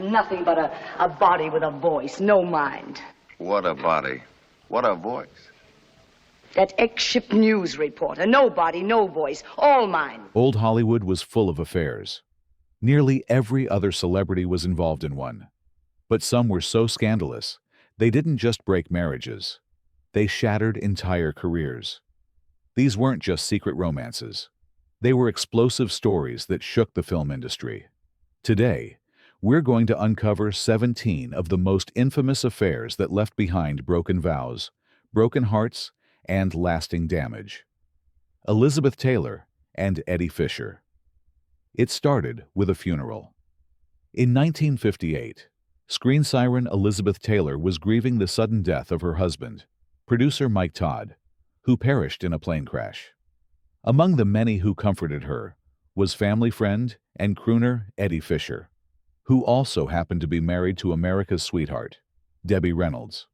Nothing but a body with a voice, no mind. What a body. What a voice. That ex-ship news reporter. No body, no voice, all mind. Old Hollywood was full of affairs. Nearly every other celebrity was involved in one. But some were so scandalous, they didn't just break marriages. They shattered entire careers. These weren't just secret romances. They were explosive stories that shook the film industry. Today, we're going to uncover 17 of the most infamous affairs that left behind broken vows, broken hearts, and lasting damage. Elizabeth Taylor and Eddie Fisher. It started with a funeral. In 1958, screen siren Elizabeth Taylor was grieving the sudden death of her husband, producer Mike Todd, who perished in a plane crash. Among the many who comforted her was family friend and crooner Eddie Fisher, who also happened to be married to America's sweetheart, Debbie Reynolds.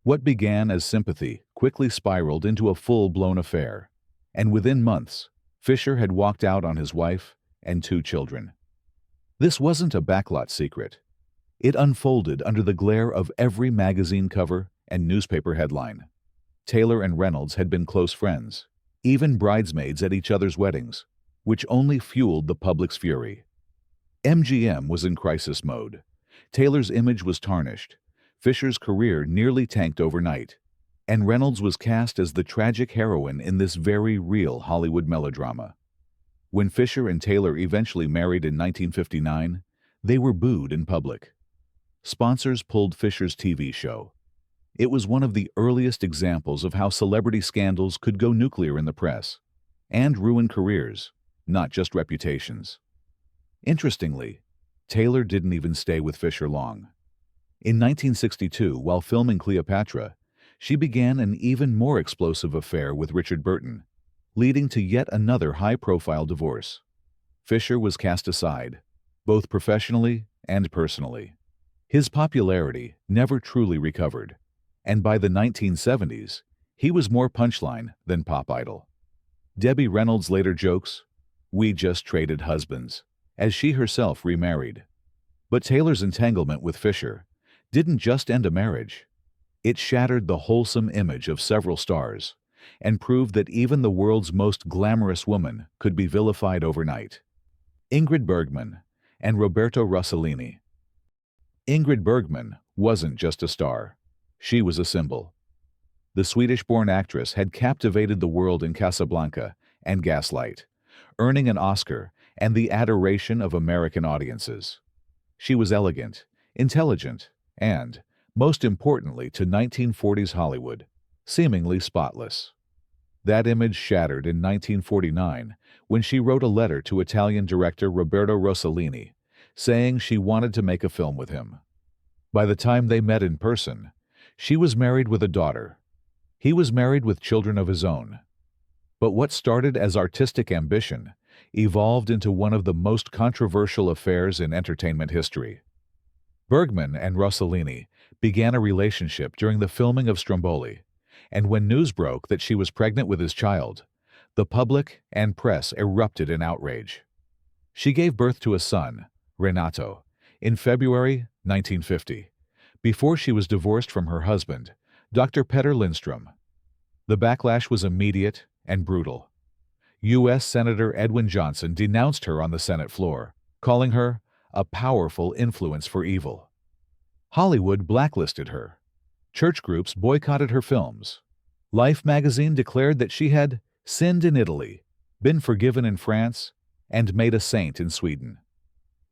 What began as sympathy quickly spiraled into a full-blown affair, and within months, Fisher had walked out on his wife and 2 children. This wasn't a backlot secret. It unfolded under the glare of every magazine cover and newspaper headline. Taylor and Reynolds had been close friends, even bridesmaids at each other's weddings, which only fueled the public's fury. MGM was in crisis mode. Taylor's image was tarnished, Fisher's career nearly tanked overnight, and Reynolds was cast as the tragic heroine in this very real Hollywood melodrama. When Fisher and Taylor eventually married in 1959, they were booed in public. Sponsors pulled Fisher's TV show. It was one of the earliest examples of how celebrity scandals could go nuclear in the press and ruin careers, not just reputations. Interestingly, Taylor didn't even stay with Fisher long. In 1962, while filming Cleopatra, she began an even more explosive affair with Richard Burton, leading to yet another high-profile divorce. Fisher was cast aside, both professionally and personally. His popularity never truly recovered, and by the 1970s, he was more punchline than pop idol. Debbie Reynolds later jokes, "We just traded husbands," as she herself remarried. But Taylor's entanglement with Fisher didn't just end a marriage. It shattered the wholesome image of several stars and proved that even the world's most glamorous woman could be vilified overnight. Ingrid Bergman and Roberto Rossellini. Ingrid Bergman wasn't just a star. She was a symbol. The Swedish-born actress had captivated the world in Casablanca and Gaslight, earning an Oscar and the adoration of American audiences. She was elegant, intelligent, and, most importantly to 1940s Hollywood, seemingly spotless. That image shattered in 1949 when she wrote a letter to Italian director Roberto Rossellini, saying she wanted to make a film with him. By the time they met in person, she was married with a daughter. He was married with children of his own. But what started as artistic ambition evolved into one of the most controversial affairs in entertainment history. Bergman and Rossellini began a relationship during the filming of Stromboli, and when news broke that she was pregnant with his child, the public and press erupted in outrage. She gave birth to a son, Renato, in February 1950, before she was divorced from her husband, Dr. Petter Lindstrom. The backlash was immediate and brutal. U.S. Senator Edwin Johnson denounced her on the Senate floor, calling her a powerful influence for evil. Hollywood blacklisted her. Church groups boycotted her films. Life magazine declared that she had sinned in Italy, been forgiven in France, and made a saint in Sweden.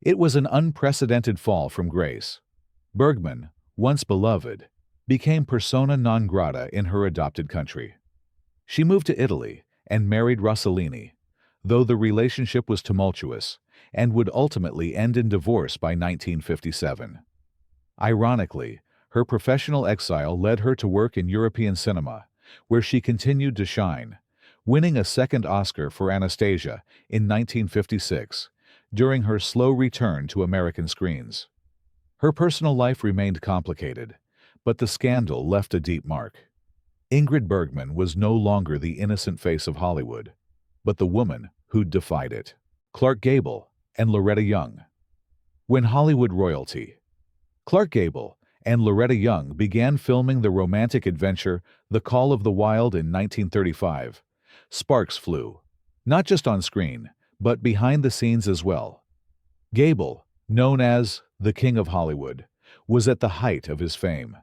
It was an unprecedented fall from grace. Bergman, once beloved, became persona non grata in her adopted country. She moved to Italy and married Rossellini, though the relationship was tumultuous and would ultimately end in divorce by 1957. Ironically, her professional exile led her to work in European cinema, where she continued to shine, winning a second Oscar for Anastasia in 1956 during her slow return to American screens. Her personal life remained complicated, but the scandal left a deep mark. Ingrid Bergman was no longer the innocent face of Hollywood, but the woman who'd defied it. Clark Gable and Loretta Young. When Hollywood royalty, Clark Gable and Loretta Young began filming the romantic adventure The Call of the Wild in 1935, sparks flew, not just on screen, but behind the scenes as well. Gable, known as the King of Hollywood, was at the height of his fame,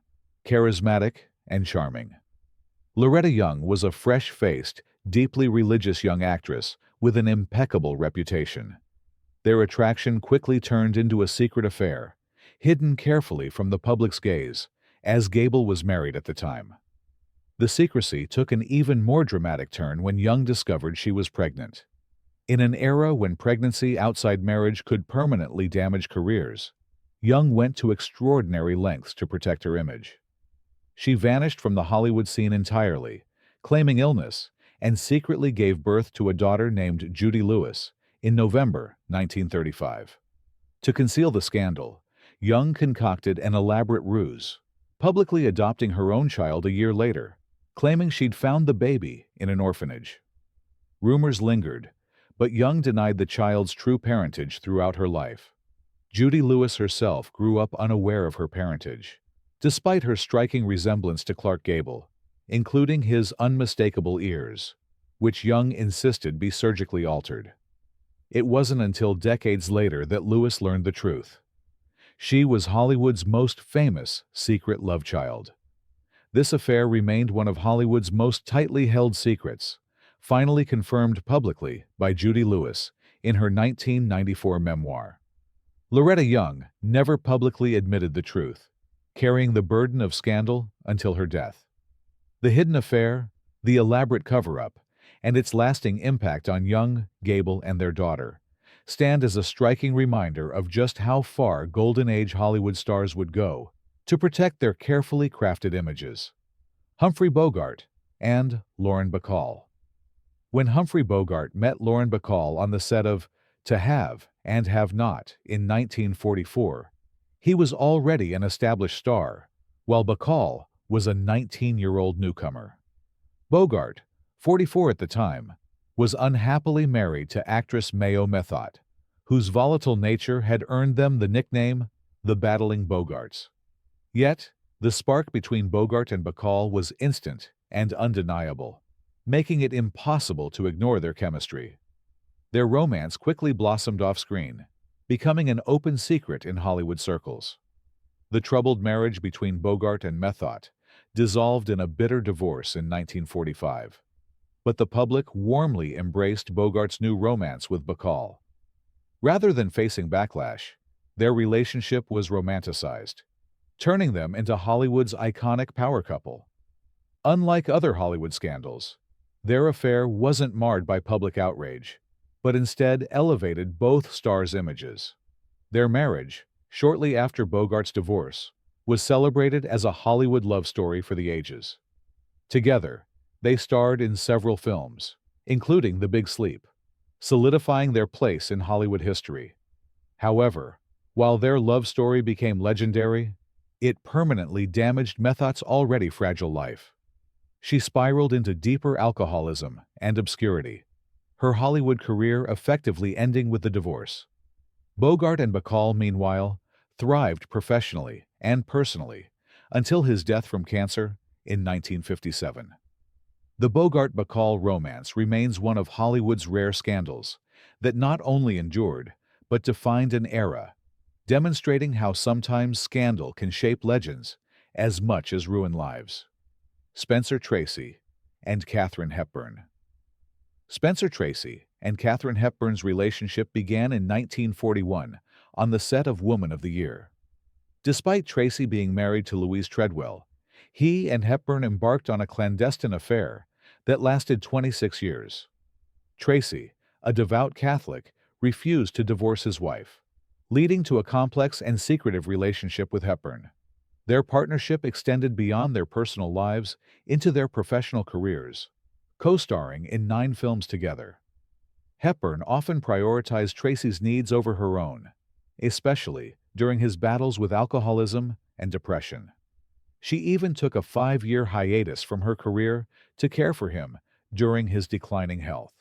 charismatic and charming. Loretta Young was a fresh-faced, deeply religious young actress with an impeccable reputation. Their attraction quickly turned into a secret affair, hidden carefully from the public's gaze, as Gable was married at the time. The secrecy took an even more dramatic turn when Young discovered she was pregnant. In an era when pregnancy outside marriage could permanently damage careers, Young went to extraordinary lengths to protect her image. She vanished from the Hollywood scene entirely, claiming illness, and secretly gave birth to a daughter named Judy Lewis in November 1935. To conceal the scandal, Young concocted an elaborate ruse, publicly adopting her own child a year later, claiming she'd found the baby in an orphanage. Rumors lingered, but Young denied the child's true parentage throughout her life. Judy Lewis herself grew up unaware of her parentage, despite her striking resemblance to Clark Gable, including his unmistakable ears, which Young insisted be surgically altered. It wasn't until decades later that Lewis learned the truth. She was Hollywood's most famous secret love child. This affair remained one of Hollywood's most tightly held secrets, finally confirmed publicly by Judy Lewis in her 1994 memoir. Loretta Young never publicly admitted the truth, carrying the burden of scandal until her death. The hidden affair, the elaborate cover-up, and its lasting impact on Young, Gable, and their daughter stand as a striking reminder of just how far Golden Age Hollywood stars would go to protect their carefully crafted images. Humphrey Bogart and Lauren Bacall. When Humphrey Bogart met Lauren Bacall on the set of To Have and Have Not in 1944, he was already an established star, while Bacall was a 19-year-old newcomer. Bogart, 44 at the time, was unhappily married to actress Mayo Methot, whose volatile nature had earned them the nickname the Battling Bogarts. Yet, the spark between Bogart and Bacall was instant and undeniable, making it impossible to ignore their chemistry. Their romance quickly blossomed off-screen, becoming an open secret in Hollywood circles. The troubled marriage between Bogart and Methot dissolved in a bitter divorce in 1945. But the public warmly embraced Bogart's new romance with Bacall. Rather than facing backlash, their relationship was romanticized, turning them into Hollywood's iconic power couple. Unlike other Hollywood scandals, their affair wasn't marred by public outrage, but instead elevated both stars' images. Their marriage, shortly after Bogart's divorce, was celebrated as a Hollywood love story for the ages. Together, they starred in several films, including The Big Sleep, solidifying their place in Hollywood history. However, while their love story became legendary, it permanently damaged Methot's already fragile life. She spiraled into deeper alcoholism and obscurity, her Hollywood career effectively ending with the divorce. Bogart and Bacall, meanwhile, thrived professionally and personally until his death from cancer in 1957. The Bogart-Bacall romance remains one of Hollywood's rare scandals that not only endured, but defined an era, demonstrating how sometimes scandal can shape legends as much as ruin lives. Spencer Tracy and Katharine Hepburn. Spencer Tracy and Katharine Hepburn's relationship began in 1941 on the set of Woman of the Year. Despite Tracy being married to Louise Treadwell, he and Hepburn embarked on a clandestine affair that lasted 26 years. Tracy, a devout Catholic, refused to divorce his wife, leading to a complex and secretive relationship with Hepburn. Their partnership extended beyond their personal lives into their professional careers, co-starring in 9 films together. Hepburn often prioritized Tracy's needs over her own, especially during his battles with alcoholism and depression. She even took a 5-year hiatus from her career to care for him during his declining health.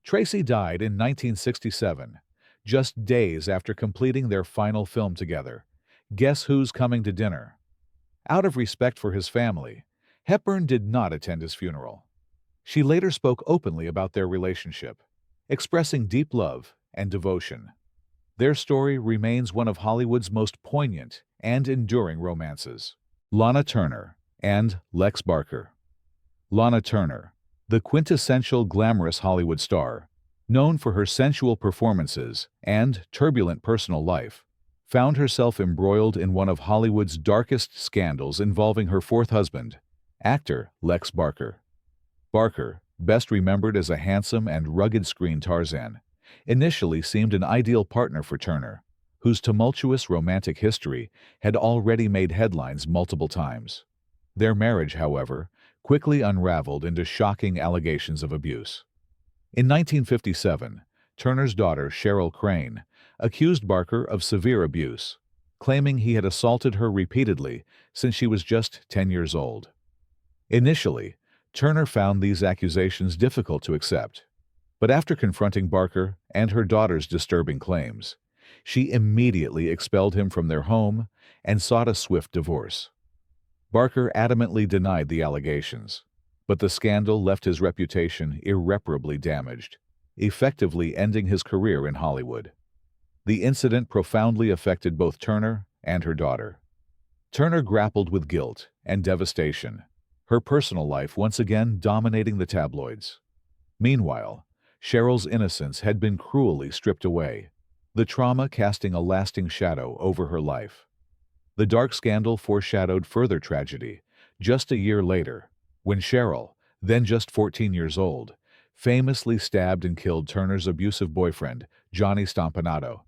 Tracy died in 1967, just days after completing their final film together. Guess who's coming to dinner? Out of respect for his family, Hepburn did not attend his funeral. She later spoke openly about their relationship, expressing deep love and devotion. Their story remains one of Hollywood's most poignant and enduring romances. Lana Turner and Lex Barker. Lana Turner, the quintessential glamorous Hollywood star, known for her sensual performances and turbulent personal life, found herself embroiled in one of Hollywood's darkest scandals involving her fourth husband, actor Lex Barker. Barker, best remembered as a handsome and rugged screen Tarzan, initially seemed an ideal partner for Turner, whose tumultuous romantic history had already made headlines multiple times. Their marriage, however, quickly unraveled into shocking allegations of abuse. In 1957, Turner's daughter, Cheryl Crane, accused Barker of severe abuse, claiming he had assaulted her repeatedly since she was just 10 years old. Initially, Turner found these accusations difficult to accept, but after confronting Barker and her daughter's disturbing claims, she immediately expelled him from their home and sought a swift divorce. Barker adamantly denied the allegations, but the scandal left his reputation irreparably damaged, effectively ending his career in Hollywood. The incident profoundly affected both Turner and her daughter. Turner grappled with guilt and devastation, her personal life once again dominating the tabloids. Meanwhile, Cheryl's innocence had been cruelly stripped away, the trauma casting a lasting shadow over her life. The dark scandal foreshadowed further tragedy just a year later, when Cheryl, then just 14 years old, famously stabbed and killed Turner's abusive boyfriend, Johnny Stompanato,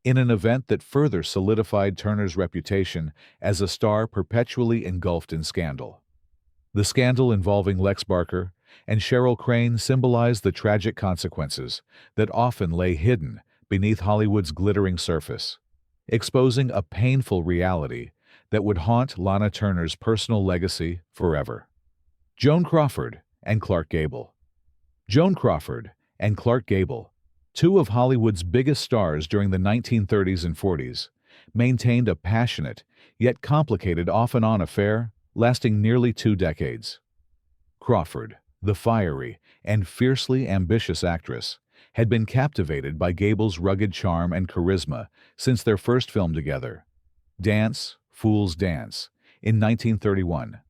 in an event that further solidified Turner's reputation as a star perpetually engulfed in scandal. The scandal involving Lex Barker and Cheryl Crane symbolized the tragic consequences that often lay hidden beneath Hollywood's glittering surface, exposing a painful reality that would haunt Lana Turner's personal legacy forever. Joan Crawford and Clark Gable. Joan Crawford and Clark Gable, two of Hollywood's biggest stars during the 1930s and 40s, maintained a passionate yet complicated off-and-on affair lasting nearly 2 decades. Crawford, the fiery and fiercely ambitious actress, had been captivated by Gable's rugged charm and charisma since their first film together, Dance, Fools Dance, in 1931.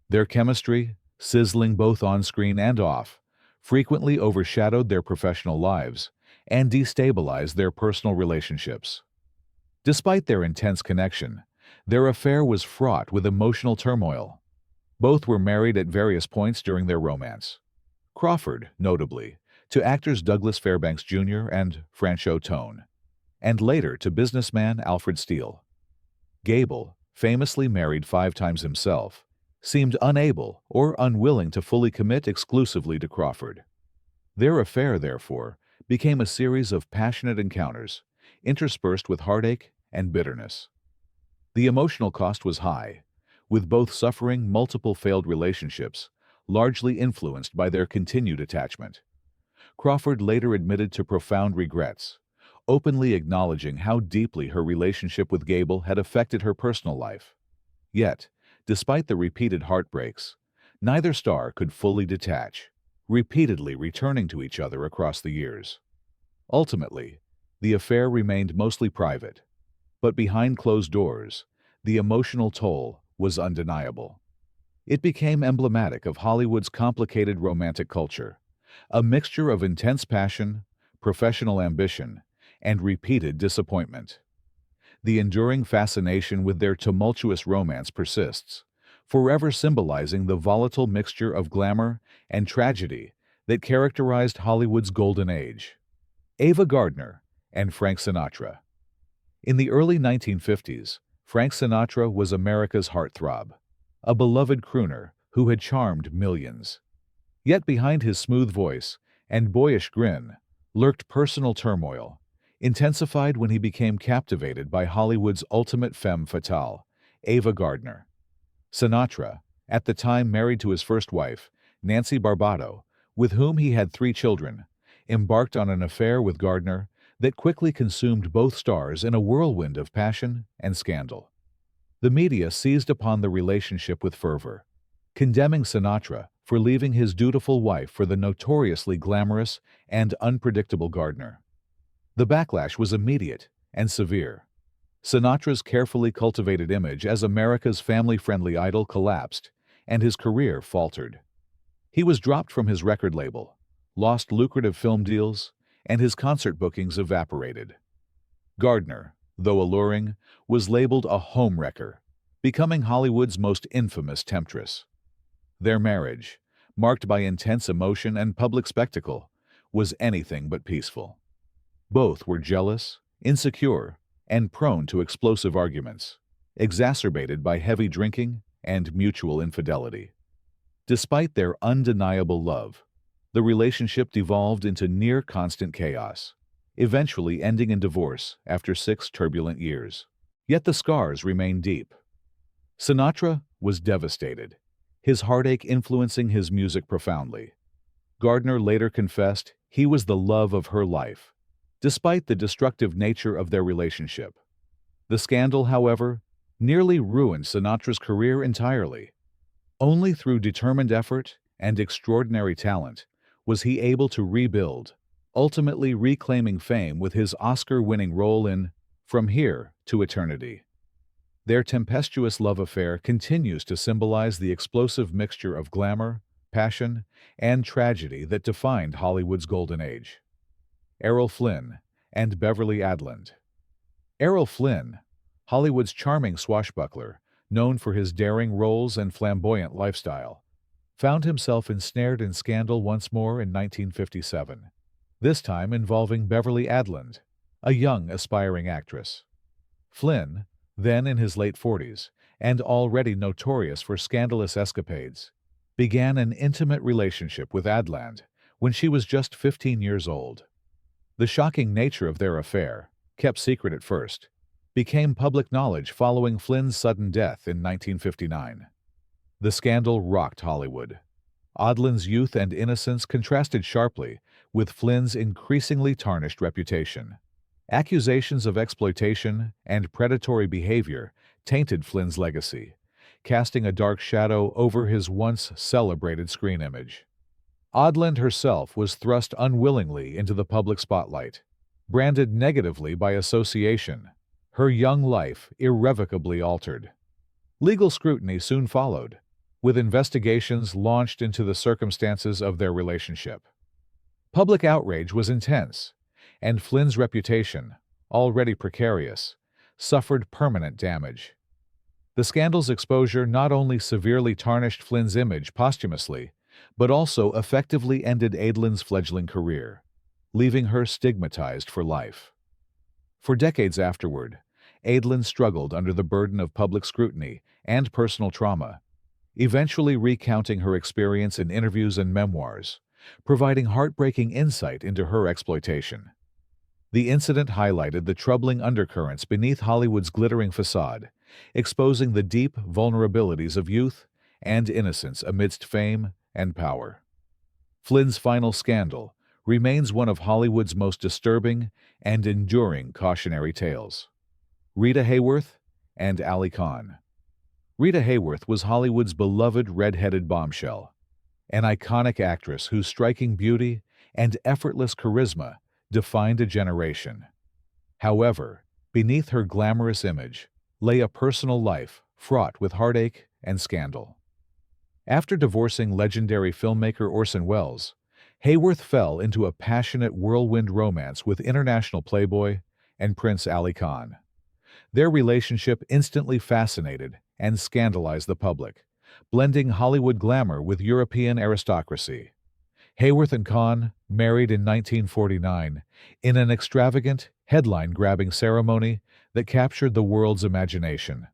Their chemistry, sizzling both on-screen and off, frequently overshadowed their professional lives and destabilized their personal relationships. Despite their intense connection, their affair was fraught with emotional turmoil. Both were married at various points during their romance. Crawford, notably, to actors Douglas Fairbanks Jr. and Franchot Tone, and later to businessman Alfred Steele. Gable, famously married 5 times himself, seemed unable or unwilling to fully commit exclusively to Crawford. Their affair, therefore, became a series of passionate encounters, interspersed with heartache and bitterness. The emotional cost was high, with both suffering multiple failed relationships, largely influenced by their continued attachment. Crawford later admitted to profound regrets, openly acknowledging how deeply her relationship with Gable had affected her personal life. Yet, despite the repeated heartbreaks, neither star could fully detach, repeatedly returning to each other across the years. Ultimately, the affair remained mostly private, but behind closed doors, the emotional toll was undeniable. It became emblematic of Hollywood's complicated romantic culture, a mixture of intense passion, professional ambition, and repeated disappointment. The enduring fascination with their tumultuous romance persists, forever symbolizing the volatile mixture of glamour and tragedy that characterized Hollywood's golden age. Ava Gardner and Frank Sinatra. In the early 1950s, Frank Sinatra was America's heartthrob, a beloved crooner who had charmed millions. Yet behind his smooth voice and boyish grin lurked personal turmoil, intensified when he became captivated by Hollywood's ultimate femme fatale, Ava Gardner. Sinatra, at the time married to his first wife, Nancy Barbato, with whom he had 3 children, embarked on an affair with Gardner that quickly consumed both stars in a whirlwind of passion and scandal. The media seized upon the relationship with fervor, condemning Sinatra for leaving his dutiful wife for the notoriously glamorous and unpredictable Gardner. The backlash was immediate and severe. Sinatra's carefully cultivated image as America's family-friendly idol collapsed, and his career faltered. He was dropped from his record label, lost lucrative film deals, and his concert bookings evaporated. Gardner, though alluring, was labeled a homewrecker, becoming Hollywood's most infamous temptress. Their marriage, marked by intense emotion and public spectacle, was anything but peaceful. Both were jealous, insecure, and prone to explosive arguments, exacerbated by heavy drinking and mutual infidelity. Despite their undeniable love, the relationship devolved into near-constant chaos, eventually ending in divorce after 6 turbulent years. Yet the scars remained deep. Sinatra was devastated, his heartache influencing his music profoundly. Gardner later confessed he was the love of her life, despite the destructive nature of their relationship. The scandal, however, nearly ruined Sinatra's career entirely. Only through determined effort and extraordinary talent was he able to rebuild, ultimately reclaiming fame with his Oscar-winning role in From Here to Eternity. Their tempestuous love affair continues to symbolize the explosive mixture of glamour, passion, and tragedy that defined Hollywood's golden age. Errol Flynn and Beverly Adland. Errol Flynn, Hollywood's charming swashbuckler, known for his daring roles and flamboyant lifestyle, found himself ensnared in scandal once more in 1957, this time involving Beverly Adland, a young, aspiring actress. Flynn, then in his late 40s and already notorious for scandalous escapades, began an intimate relationship with Adland when she was just 15 years old. The shocking nature of their affair, kept secret at first, became public knowledge following Flynn's sudden death in 1959. The scandal rocked Hollywood. Adland's youth and innocence contrasted sharply with Flynn's increasingly tarnished reputation. Accusations of exploitation and predatory behavior tainted Flynn's legacy, casting a dark shadow over his once celebrated screen image. Adland herself was thrust unwillingly into the public spotlight, branded negatively by association, her young life irrevocably altered. Legal scrutiny soon followed, with investigations launched into the circumstances of their relationship. Public outrage was intense, and Flynn's reputation, already precarious, suffered permanent damage. The scandal's exposure not only severely tarnished Flynn's image posthumously, but also effectively ended Adland's fledgling career, leaving her stigmatized for life. For decades afterward, Adland struggled under the burden of public scrutiny and personal trauma, eventually recounting her experience in interviews and memoirs, providing heartbreaking insight into her exploitation. The incident highlighted the troubling undercurrents beneath Hollywood's glittering facade, exposing the deep vulnerabilities of youth and innocence amidst fame and power. Flynn's final scandal remains one of Hollywood's most disturbing and enduring cautionary tales. Rita Hayworth and Ali Khan. Rita Hayworth was Hollywood's beloved red-headed bombshell, an iconic actress whose striking beauty and effortless charisma defined a generation. However, beneath her glamorous image lay a personal life fraught with heartache and scandal. After divorcing legendary filmmaker Orson Welles, Hayworth fell into a passionate whirlwind romance with international playboy and Prince Ali Khan. Their relationship instantly fascinated and scandalized the public, blending Hollywood glamour with European aristocracy. Hayworth and Khan married in 1949 in an extravagant, headline-grabbing ceremony that captured the world's imagination.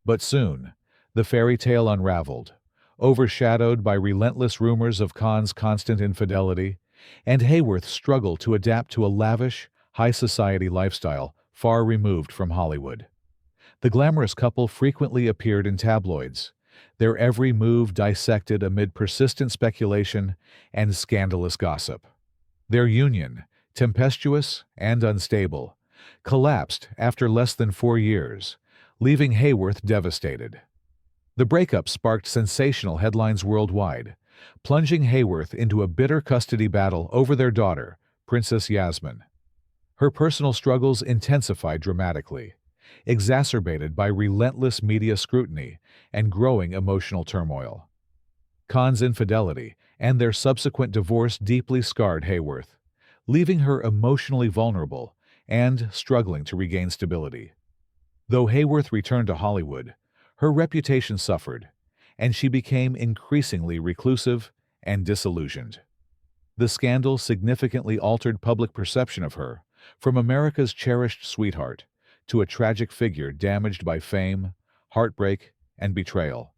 But soon, the fairy tale unraveled, overshadowed by relentless rumors of Khan's constant infidelity, and Hayworth struggled to adapt to a lavish, high-society lifestyle far removed from Hollywood. The glamorous couple frequently appeared in tabloids, their every move dissected amid persistent speculation and scandalous gossip. Their union, tempestuous and unstable, collapsed after less than 4 years, leaving Hayworth devastated. The breakup sparked sensational headlines worldwide, plunging Hayworth into a bitter custody battle over their daughter, Princess Yasmin. Her personal struggles intensified dramatically, exacerbated by relentless media scrutiny and growing emotional turmoil. Khan's infidelity and their subsequent divorce deeply scarred Hayworth, leaving her emotionally vulnerable and struggling to regain stability. Though Hayworth returned to Hollywood, her reputation suffered, and she became increasingly reclusive and disillusioned. The scandal significantly altered public perception of her, from America's cherished sweetheart to a tragic figure damaged by fame, heartbreak, and betrayal.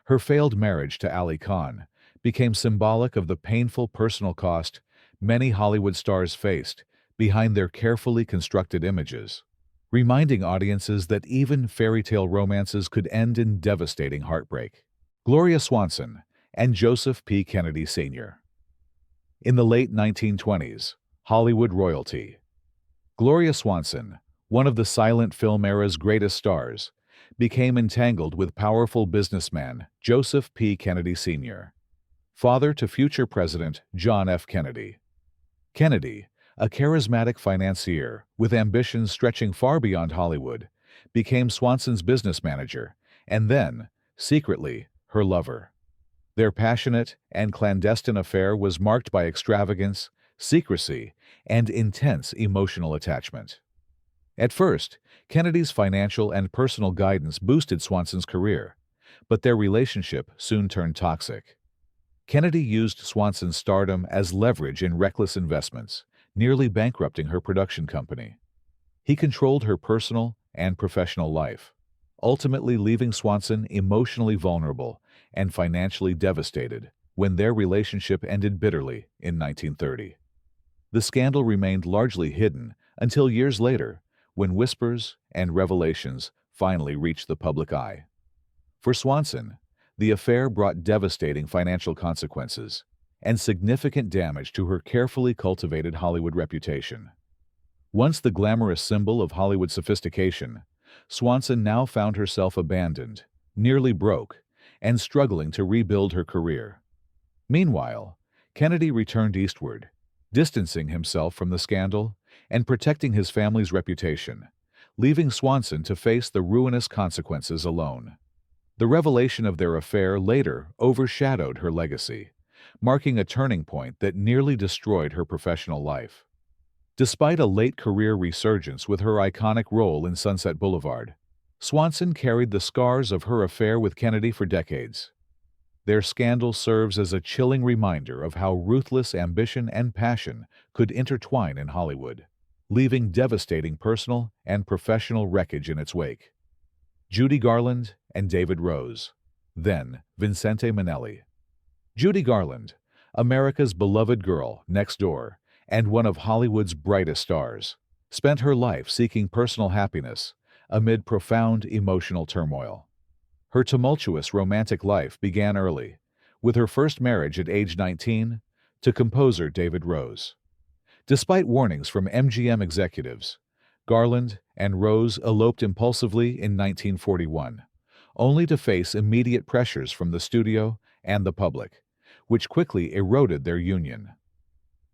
Her failed marriage to Ali Khan became symbolic of the painful personal cost many Hollywood stars faced behind their carefully constructed images, reminding audiences that even fairy tale romances could end in devastating heartbreak. Gloria Swanson and Joseph P. Kennedy Sr. In the late 1920s, Hollywood royalty. Gloria Swanson, one of the silent film era's greatest stars, became entangled with powerful businessman Joseph P. Kennedy Sr., father to future President John F. Kennedy. Kennedy, a charismatic financier with ambitions stretching far beyond Hollywood, became Swanson's business manager and then, secretly, her lover. Their passionate and clandestine affair was marked by extravagance, secrecy, and intense emotional attachment. At first, Kennedy's financial and personal guidance boosted Swanson's career, but their relationship soon turned toxic. Kennedy used Swanson's stardom as leverage in reckless investments, nearly bankrupting her production company. He controlled her personal and professional life, ultimately leaving Swanson emotionally vulnerable and financially devastated when their relationship ended bitterly in 1930. The scandal remained largely hidden until years later, when whispers and revelations finally reached the public eye. For Swanson, the affair brought devastating financial consequences and significant damage to her carefully cultivated Hollywood reputation. Once the glamorous symbol of Hollywood sophistication, Swanson now found herself abandoned, nearly broke, and struggling to rebuild her career. Meanwhile, Kennedy returned eastward, distancing himself from the scandal and protecting his family's reputation, leaving Swanson to face the ruinous consequences alone. The revelation of their affair later overshadowed her legacy, marking a turning point that nearly destroyed her professional life. Despite a late career resurgence with her iconic role in Sunset Boulevard, Swanson carried the scars of her affair with Kennedy for decades. Their scandal serves as a chilling reminder of how ruthless ambition and passion could intertwine in Hollywood, leaving devastating personal and professional wreckage in its wake. Judy Garland and David Rose, then Vincente Minnelli. Judy Garland, America's beloved girl next door and one of Hollywood's brightest stars, spent her life seeking personal happiness amid profound emotional turmoil. Her tumultuous romantic life began early, with her first marriage at age 19 to composer David Rose. Despite warnings from MGM executives, Garland and Rose eloped impulsively in 1941, only to face immediate pressures from the studio and the public, which quickly eroded their union.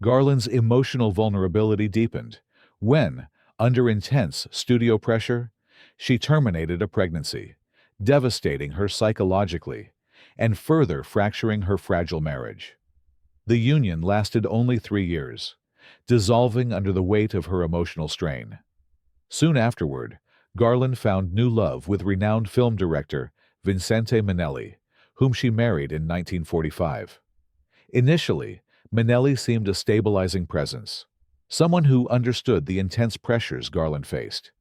Garland's emotional vulnerability deepened when, under intense studio pressure, she terminated a pregnancy, devastating her psychologically and further fracturing her fragile marriage. The union lasted only 3 years, dissolving under the weight of her emotional strain. Soon afterward, Garland found new love with renowned film director Vincente Minnelli, whom she married in 1945. Initially, Minnelli seemed a stabilizing presence, someone who understood the intense pressures Garland faced.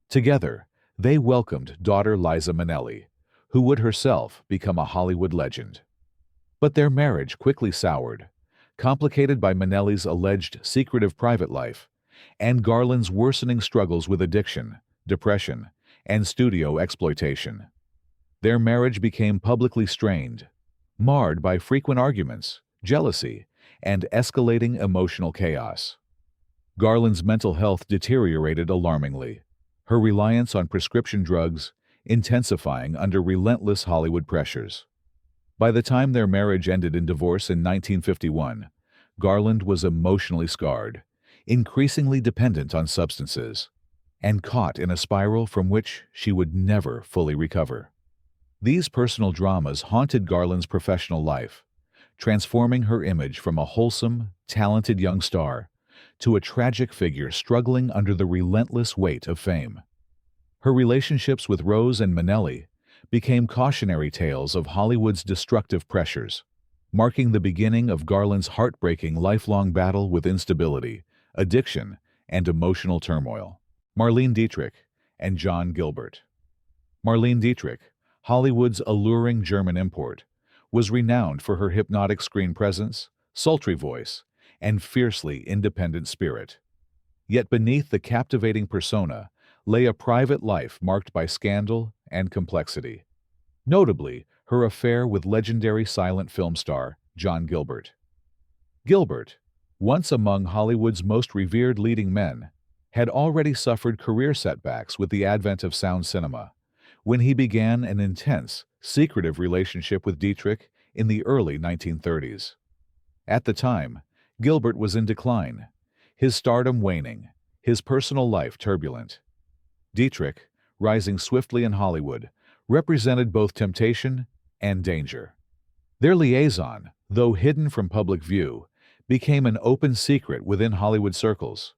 Together, they welcomed daughter Liza Minnelli, who would herself become a Hollywood legend. But their marriage quickly soured, complicated by Minnelli's alleged secretive private life and Garland's worsening struggles with addiction, depression, and studio exploitation. Their marriage became publicly strained, marred by frequent arguments, jealousy, and escalating emotional chaos. Garland's mental health deteriorated alarmingly, her reliance on prescription drugs intensifying under relentless Hollywood pressures. By the time their marriage ended in divorce in 1951, Garland was emotionally scarred, increasingly dependent on substances, and caught in a spiral from which she would never fully recover. These personal dramas haunted Garland's professional life, transforming her image from a wholesome, talented young star to a tragic figure struggling under the relentless weight of fame. Her relationships with Rose and Minnelli became cautionary tales of Hollywood's destructive pressures, marking the beginning of Garland's heartbreaking lifelong battle with instability, addiction, and emotional turmoil. Marlene Dietrich and John Gilbert. Marlene Dietrich, Hollywood's alluring German import, was renowned for her hypnotic screen presence, sultry voice, and fiercely independent spirit. Yet beneath the captivating persona lay a private life marked by scandal and complexity. Notably, her affair with legendary silent film star John Gilbert. Gilbert, once among Hollywood's most revered leading men, had already suffered career setbacks with the advent of sound cinema, when he began an intense, secretive relationship with Dietrich in the early 1930s. At the time, Gilbert was in decline, his stardom waning, his personal life turbulent. Dietrich, rising swiftly in Hollywood, represented both temptation and danger. Their liaison, though hidden from public view, became an open secret within Hollywood circles.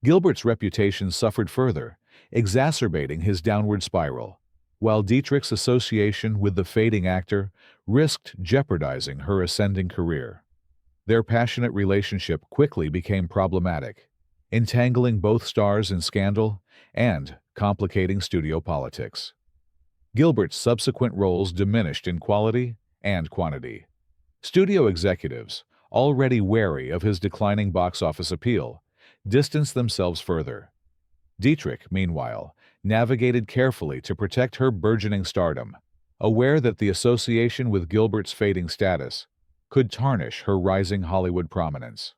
Gilbert's reputation suffered further, exacerbating his downward spiral, while Dietrich's association with the fading actor risked jeopardizing her ascending career. Their passionate relationship quickly became problematic, entangling both stars in scandal and complicating studio politics. Gilbert's subsequent roles diminished in quality and quantity. Studio executives, already wary of his declining box office appeal, distanced themselves further. Dietrich, meanwhile, navigated carefully to protect her burgeoning stardom, aware that the association with Gilbert's fading status could tarnish her rising Hollywood prominence.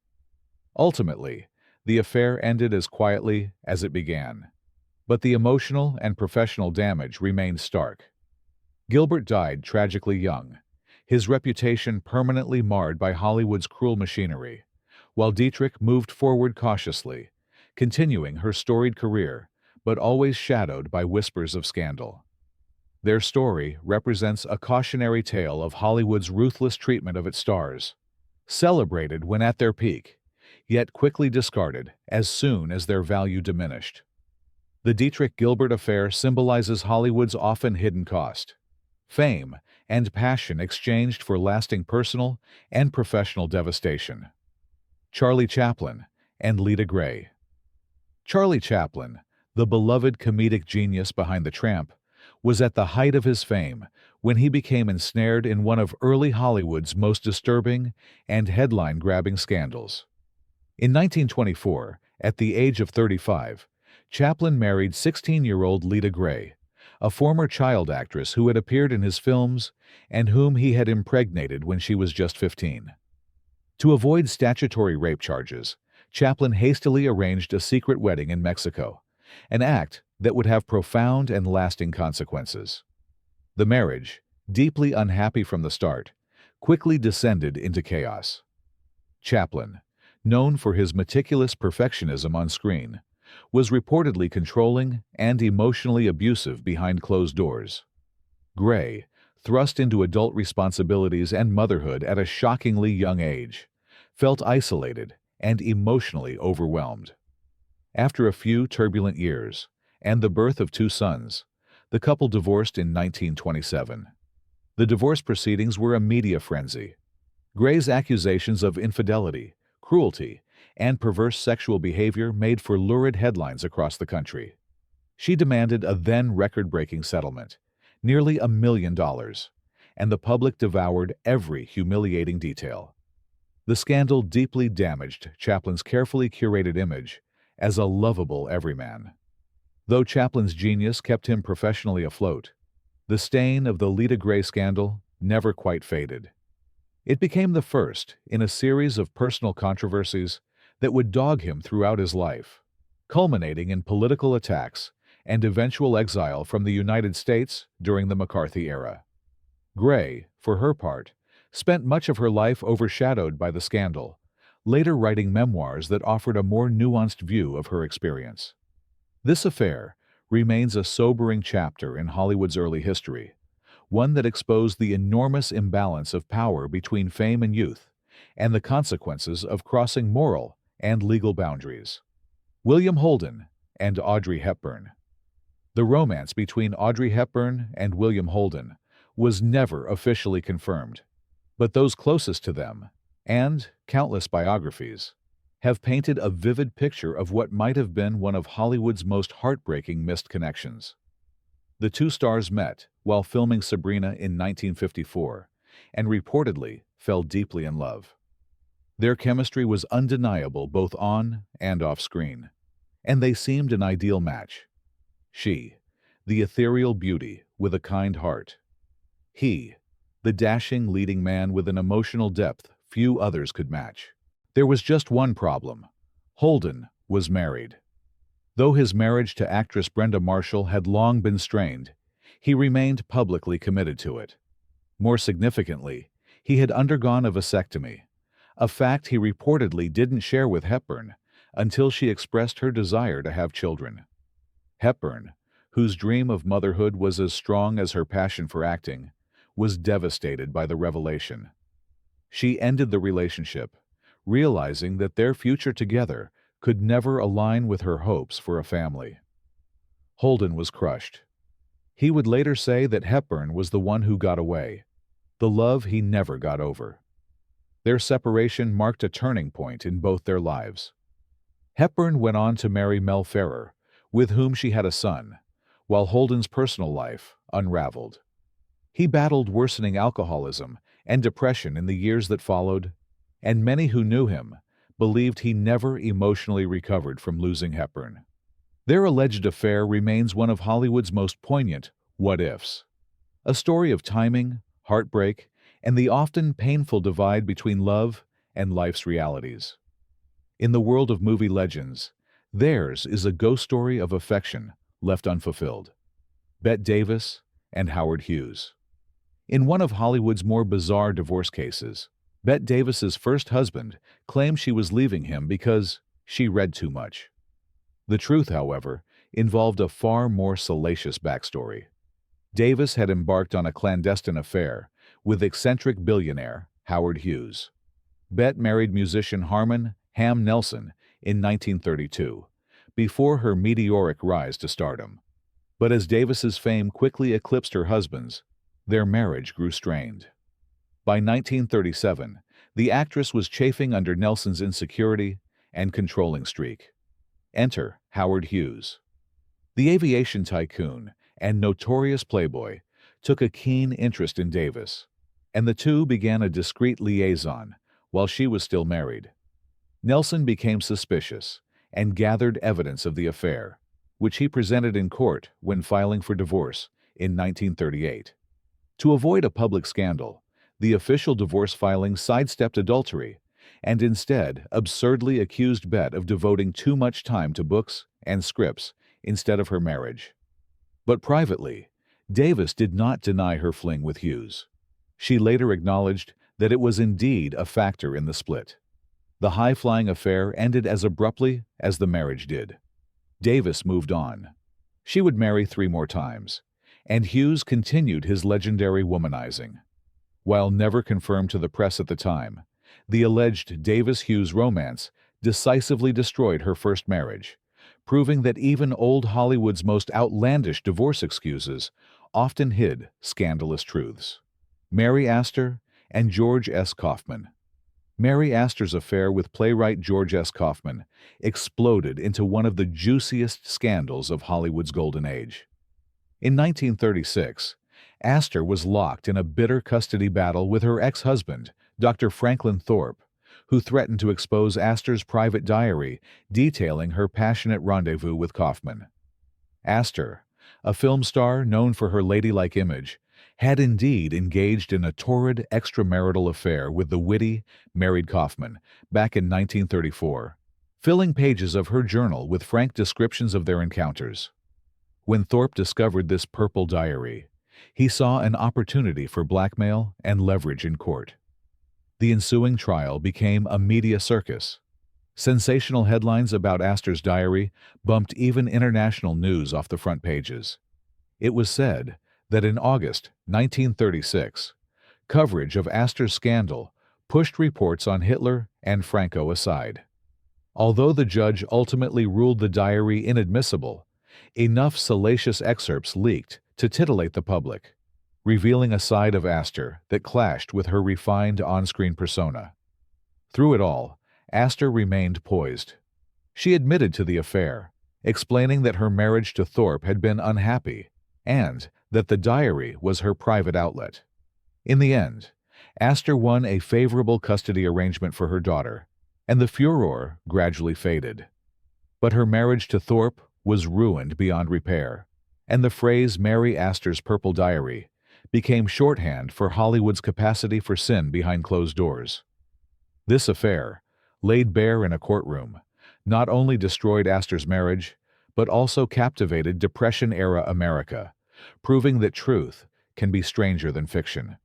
Ultimately, the affair ended as quietly as it began, but the emotional and professional damage remained stark. Gilbert died tragically young, his reputation permanently marred by Hollywood's cruel machinery, while Dietrich moved forward cautiously, continuing her storied career, but always shadowed by whispers of scandal. Their story represents a cautionary tale of Hollywood's ruthless treatment of its stars, celebrated when at their peak, yet quickly discarded as soon as their value diminished. The Dietrich-Gilbert affair symbolizes Hollywood's often hidden cost: fame and passion exchanged for lasting personal and professional devastation. Charlie Chaplin and Lita Grey. Charlie Chaplin, the beloved comedic genius behind The Tramp, was at the height of his fame when he became ensnared in one of early Hollywood's most disturbing and headline-grabbing scandals. In 1924, at the age of 35, Chaplin married 16-year-old Lita Grey, a former child actress who had appeared in his films and whom he had impregnated when she was just 15. To avoid statutory rape charges, Chaplin hastily arranged a secret wedding in Mexico, an act that would have profound and lasting consequences. The marriage, deeply unhappy from the start, quickly descended into chaos. Chaplin, known for his meticulous perfectionism on screen, was reportedly controlling and emotionally abusive behind closed doors. Grey, thrust into adult responsibilities and motherhood at a shockingly young age, felt isolated and emotionally overwhelmed. After a few turbulent years and the birth of 2 sons, the couple divorced in 1927. The divorce proceedings were a media frenzy. Grey's accusations of infidelity, cruelty, and perverse sexual behavior made for lurid headlines across the country. She demanded a then record-breaking settlement, nearly $1 million, and the public devoured every humiliating detail. The scandal deeply damaged Chaplin's carefully curated image as a lovable everyman. Though Chaplin's genius kept him professionally afloat, the stain of the Lita Grey scandal never quite faded. It became the first in a series of personal controversies that would dog him throughout his life, culminating in political attacks and eventual exile from the United States during the McCarthy era. Gray, for her part, spent much of her life overshadowed by the scandal, later writing memoirs that offered a more nuanced view of her experience. This affair remains a sobering chapter in Hollywood's early history, one that exposed the enormous imbalance of power between fame and youth, and the consequences of crossing moral and legal boundaries. William Holden and Audrey Hepburn. The romance between Audrey Hepburn and William Holden was never officially confirmed, but those closest to them, and countless biographies, have painted a vivid picture of what might have been one of Hollywood's most heartbreaking missed connections. The two stars met while filming Sabrina in 1954 and reportedly fell deeply in love. Their chemistry was undeniable both on and off screen, and they seemed an ideal match. She, the ethereal beauty with a kind heart. He, the dashing leading man with an emotional depth few others could match. There was just one problem. Holden was married. Though his marriage to actress Brenda Marshall had long been strained, he remained publicly committed to it. More significantly, he had undergone a vasectomy, a fact he reportedly didn't share with Hepburn until she expressed her desire to have children. Hepburn, whose dream of motherhood was as strong as her passion for acting, was devastated by the revelation. She ended the relationship, realizing that their future together could never align with her hopes for a family. Holden was crushed. He would later say that Hepburn was the one who got away, the love he never got over. Their separation marked a turning point in both their lives. Hepburn went on to marry Mel Ferrer, with whom she had a son, while Holden's personal life unraveled. He battled worsening alcoholism and depression in the years that followed, and many who knew him believed he never emotionally recovered from losing Hepburn. Their alleged affair remains one of Hollywood's most poignant what-ifs, a story of timing, heartbreak, and the often painful divide between love and life's realities. In the world of movie legends, theirs is a ghost story of affection left unfulfilled. Bette Davis and Howard Hughes. In one of Hollywood's more bizarre divorce cases, Bette Davis's first husband claimed she was leaving him because she read too much. The truth, however, involved a far more salacious backstory. Davis had embarked on a clandestine affair with eccentric billionaire Howard Hughes. Bette married musician Harmon Ham Nelson in 1932, before her meteoric rise to stardom. But as Davis's fame quickly eclipsed her husband's, their marriage grew strained. By 1937, the actress was chafing under Nelson's insecurity and controlling streak. Enter Howard Hughes. The aviation tycoon and notorious playboy took a keen interest in Davis, and the two began a discreet liaison while she was still married. Nelson became suspicious and gathered evidence of the affair, which he presented in court when filing for divorce in 1938. To avoid a public scandal, the official divorce filing sidestepped adultery and instead absurdly accused Bette of devoting too much time to books and scripts instead of her marriage. But privately, Davis did not deny her fling with Hughes. She later acknowledged that it was indeed a factor in the split. The high-flying affair ended as abruptly as the marriage did. Davis moved on. She would marry 3 more times, and Hughes continued his legendary womanizing. While never confirmed to the press at the time, the alleged Davis-Hughes romance decisively destroyed her first marriage, proving that even old Hollywood's most outlandish divorce excuses often hid scandalous truths. Mary Astor and George S. Kaufman. Mary Astor's affair with playwright George S. Kaufman exploded into one of the juiciest scandals of Hollywood's golden age. In 1936, Astor was locked in a bitter custody battle with her ex-husband, Dr. Franklin Thorpe, who threatened to expose Astor's private diary detailing her passionate rendezvous with Kaufman. Astor, a film star known for her ladylike image, had indeed engaged in a torrid extramarital affair with the witty, married Kaufman back in 1934. filling pages of her journal with frank descriptions of their encounters. When Thorpe discovered this purple diary, he saw an opportunity for blackmail and leverage in court. The ensuing trial became a media circus. Sensational headlines about Astor's diary bumped even international news off the front pages. It was said that in August 1936, coverage of Astor's scandal pushed reports on Hitler and Franco aside. Although the judge ultimately ruled the diary inadmissible, enough salacious excerpts leaked to titillate the public, revealing a side of Astor that clashed with her refined on-screen persona. Through it all, Astor remained poised. She admitted to the affair, explaining that her marriage to Thorpe had been unhappy and that the diary was her private outlet. In the end, Astor won a favorable custody arrangement for her daughter, and the furor gradually faded. But her marriage to Thorpe was ruined beyond repair, and the phrase Mary Astor's Purple Diary became shorthand for Hollywood's capacity for sin behind closed doors. This affair, laid bare in a courtroom, not only destroyed Astor's marriage, but also captivated Depression-era America, proving that truth can be stranger than fiction.